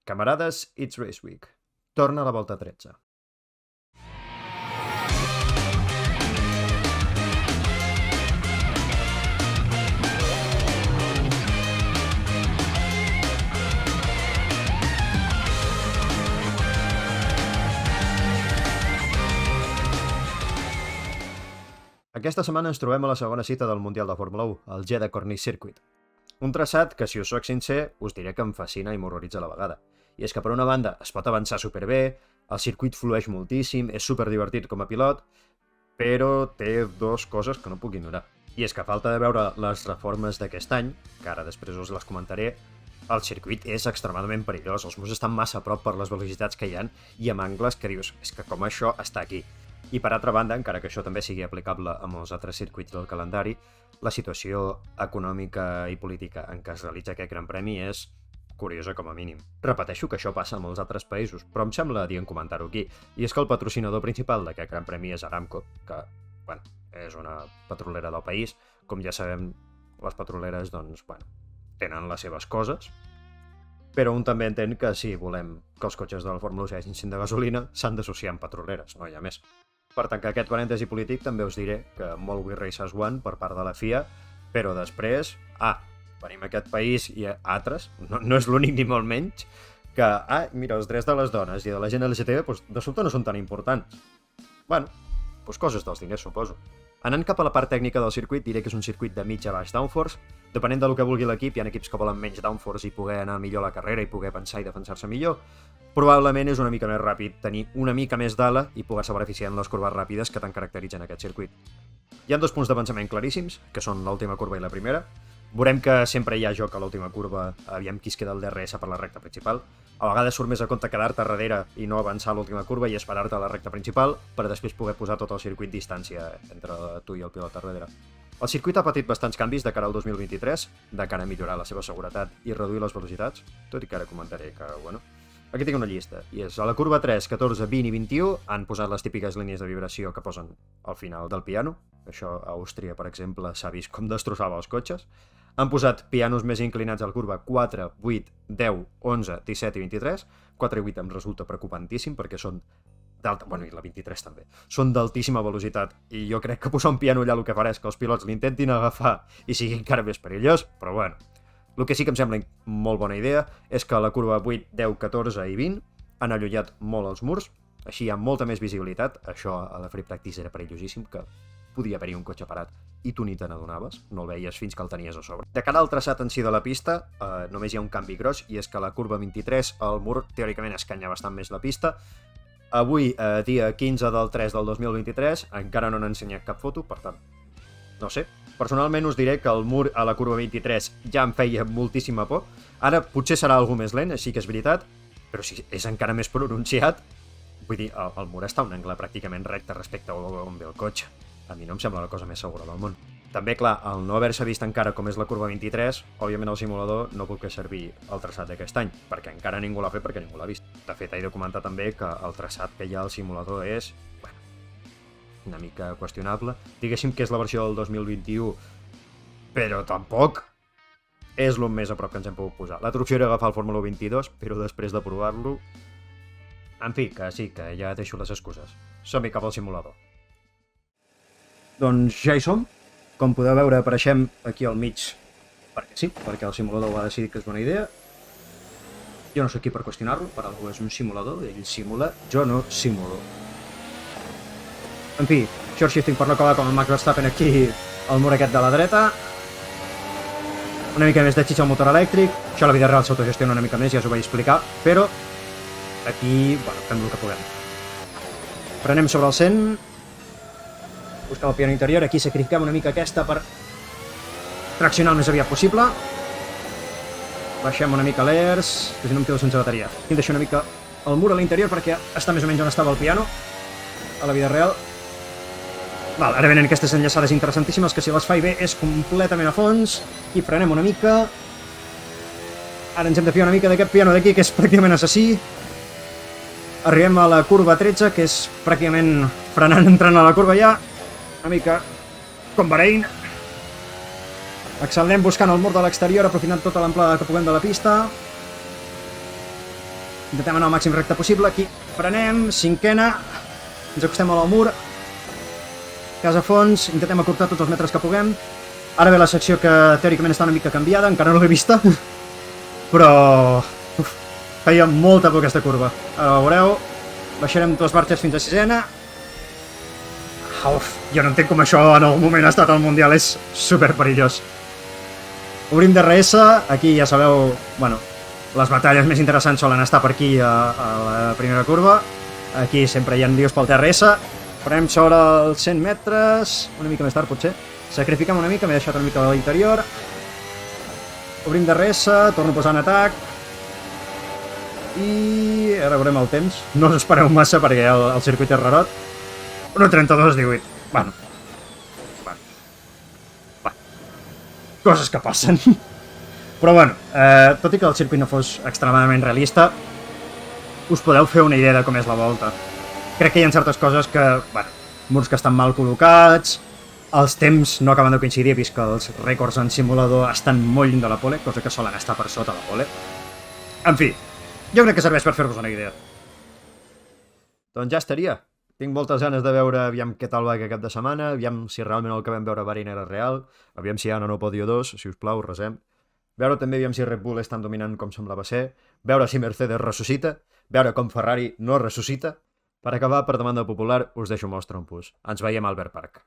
Camarades, it's Race Week. Torna a la volta 13. Aquesta setmana ens trobem a la segona cita del Mundial de Fórmula 1, el Jeddah Corniche Circuit. Un traçat que, si us soc sincer, us diré que em fascina i m'horroritza a la vegada. I és que, per una banda, es pot avançar superbé, el circuit flueix moltíssim, és superdivertit com a pilot, però té dues coses que no puc ignorar. I és que, a falta de veure les reformes d'aquest any, que ara després us les comentaré, el circuit és extremadament perillós, els murs estan massa a prop per les velocitats que hi ha i amb angles que dius, és que com això està aquí. I per altra banda, encara que això també sigui aplicable a molts altres circuits del calendari, la situació econòmica i política en què es realitza aquest Gran Premi és curiosa com a mínim. Repeteixo que això passa a molts altres països, però em sembla dient comentar-ho aquí. I és que el patrocinador principal d'aquest Gran Premi és Aramco, que, bueno, és una petrolera del país. Com ja sabem, les petroleres, doncs, bueno, tenen les seves coses, però un també entén que si volem que els cotxes de la Fórmula 1 hagin de gasolina, s'han d'associar amb petroleres, no hi ha més. Per tancar aquest parèntesi polític, també us diré que molt We Race As One per part de la FIA, però després, venim a aquest país i a altres, no és l'únic ni molt menys, que, mira, els drets de les dones i de la gent LGTB, doncs, de sobte no són tan importants. Bueno, doncs coses dels diners, suposo. Anant cap a la part tècnica del circuit, diré que és un circuit de mig a baix downforce. Depenent del que vulgui l'equip, hi ha equips que volen menys downforce i poder anar millor a la carrera i poder pensar i defensar-se millor. Probablement és una mica més ràpid tenir una mica més d'ala i poder-se beneficiar en les curves ràpides que tant caracteritzen aquest circuit. Hi ha dos punts de pensament claríssims, que són l'última curva i la primera. Veurem que sempre hi ha joc a l'última curva, aviam qui es queda al DRS per la recta principal. A vegades surt més a compte quedar-te darrere i no avançar a l'última curva i esperar-te a la recta principal per després poder posar tot el circuit distància entre tu i el pilot a darrere. El circuit ha patit bastants canvis de cara al 2023, de cara a millorar la seva seguretat i reduir les velocitats, tot i que ara comentaré que, bueno... Aquí tinc una llista, i és a la curva 3, 14, 20 i 21 han posat les típiques línies de vibració que posen al final del piano. Això a Àustria, per exemple, s'ha vist com destrossava els cotxes. Han posat pianos més inclinats a la curva 4, 8, 10, 11, 17 i 23. 4 i 8 em resulta preocupantíssim perquè són d'alta... Bueno, i la 23 també. Són d'altíssima velocitat i jo crec que posar un piano allà el que farà és que els pilots l'intentin agafar i sigui encara més perillós, però bueno. El que sí que em sembla molt bona idea és que a la curva 8, 10, 14 i 20 han allotjat molt els murs, així hi ha molta més visibilitat. Això a la free practice era perillosíssim, que podia haver-hi un cotxe parat i tu ni te n'adonaves, no el veies fins que el tenies a sobre. De cara al traçat en si de la pista, només hi ha un canvi gros, i és que a la curva 23 el mur teòricament escanya bastant més la pista. Avui, dia 15 del 3 del 2023, encara no n'han ensenyat cap foto, per tant, no sé. Personalment us diré que el mur a la curva 23 ja em feia moltíssima por. Ara potser serà algú més lent, així que és veritat, però si és encara més pronunciat, vull dir, el mur està a un angle pràcticament recte respecte a on ve el cotxe. A mi no em sembla la cosa més segura del món. També, clar, al no haver-se vist encara com és la curva 23, òbviament el simulador no puc fer servir el traçat d'aquest any, perquè encara ningú l'ha fet perquè ningú l'ha vist. De fet, he de comentar també que el traçat que hi ha al simulador és una mica qüestionable. Diguéssim que és la versió del 2021, però tampoc és el més a prop que ens hem pogut posar. L'altra opció era agafar el Fórmula 22, però després de provar-lo... En fi, que sí, que ja deixo les excuses. Som-hi cap al simulador. Doncs ja hi som. Com podeu veure, apareixem aquí al mig perquè sí, perquè el simulador va decidir que és bona idea. Jo no soc aquí per qüestionar-lo, per algú és un simulador, ell simula, jo no simulo. En fi, short shifting per no acabar com el Max Verstappen aquí al mur aquest de la dreta. Una mica més de xitxa al motor elèctric. Això a la vida real s'autogestiona una mica més, ja us ho vaig explicar, però aquí, bueno, fem el que puguem. Prenem sobre el 100. Busquem el piano interior, aquí sacrifiquem una mica aquesta per traccionar el més aviat possible. Baixem una mica l'airs, que si no em quedo sense bateria. Aquí em deixo una mica el mur a l'interior perquè està més o menys on estava el piano a la vida real. Val, ara venen aquestes enllaçades interessantíssimes que si les faig bé és completament a fons i frenem una mica. Ara ens hem de fiar una mica d'aquest piano d'aquí que és pràcticament assassí. Arribem a la curva 13 que és pràcticament frenant entrant a la curva ja. Una mica com Bahrein. Accelerem buscant el mur de l'exterior aprofitant tota l'amplada que puguem de la pista. Intentem anar al màxim recte possible. Aquí frenem, cinquena, ens acostem al mur, casa a fons, intentem acortar tots els metres que puguem. Ara ve la secció que teòricament està una mica canviada, encara no l'he vista, però feia molta por aquesta curva. Ara ho veureu, baixarem 2 marxes fins a 6ena. Uf, jo no entenc com això en algun moment ha estat al Mundial, és super perillós. Obrim DRS, aquí ja sabeu, bueno, les batalles més interessants solen estar per aquí a la primera curva. Aquí sempre hi ha envios pel DRS. Farem sobre els 100 metres, una mica més tard potser. Sacrifiquem una mica, m'he deixat una mica a l'interior. Obrim DRS, torno a posar en atac. I ara veurem el temps. No us espereu massa perquè el circuit és rarot. 1.32.18. Bueno. Coses que passen. Però bueno, tot i que el circuit no fos extremadament realista, us podeu fer una idea de com és la volta. Crec que hi ha certes coses que, bueno, murs que estan mal col·locats, els temps no acaben de coincidir, vist que els rècords en simulador estan molt lluny de la pole, cosa que solen estar per sota la pole. En fi, jo crec que serveix per fer-vos una idea. Doncs ja estaria. Tinc moltes ganes de veure aviam què tal va aquest cap de setmana, aviam si realment el que vam veure a Bahrein era real, aviam si hi ha o no podio 2, si us plau, resem. Veure també aviam si Red Bull és tan dominant com semblava ser, veure si Mercedes ressuscita, veure com Ferrari no ressuscita. Per acabar, per demanda popular, us deixo amb els trompos. Ens veiem a Albert Park.